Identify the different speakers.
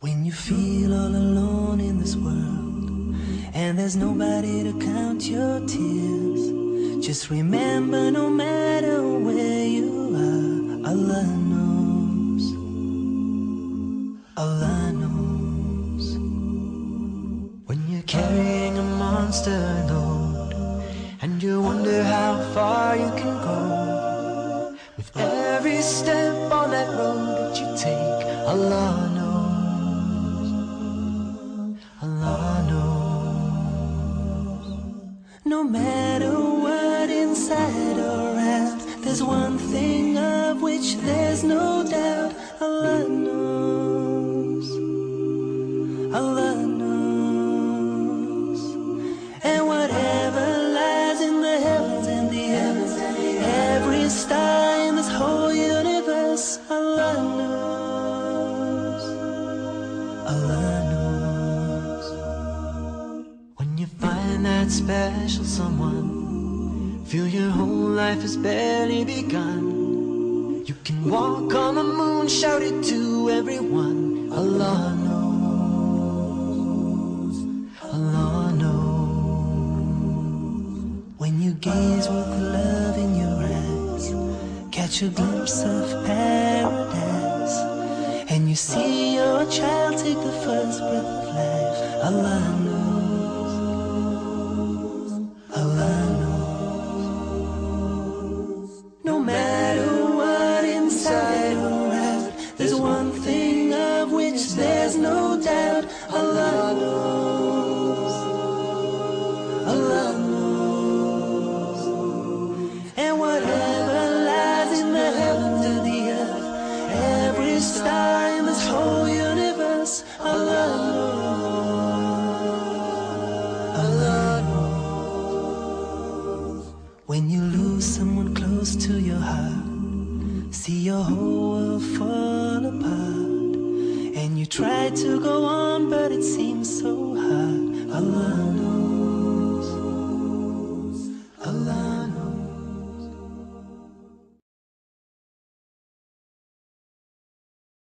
Speaker 1: When you feel all alone in this world and there's nobody to count your tears, just remember, no matter where you are, Allah knows. Allah knows. When you're carrying a monster load and you wonder how far you can go, with every step on that road that you take, Allah knows. Allah knows. No matter what, inside or out, there's one thing of which there's no doubt. Allah knows. Allah knows. And whatever lies in the heavens and the earth, every star in this whole universe, Allah knows. Allah knows. When you find that special someone, feel your whole life has barely begun, you can walk on the moon, shout it to everyone. Allah knows. Allah knows. When you gaze with love in your eyes, catch a glimpse of paradise, and you see your child take the first breath of life, Allah knows. Allah knows. No matter what, inside or out, there's one thing of which there's no doubt. Allah knows. Allah knows. And whatever lies in the heavens and the earth, every star in this whole universe, Allah knows. Allah knows. When you lose someone close to your heart, see your whole world fall apart, and you try to go on but it seems so hard. Allah knows.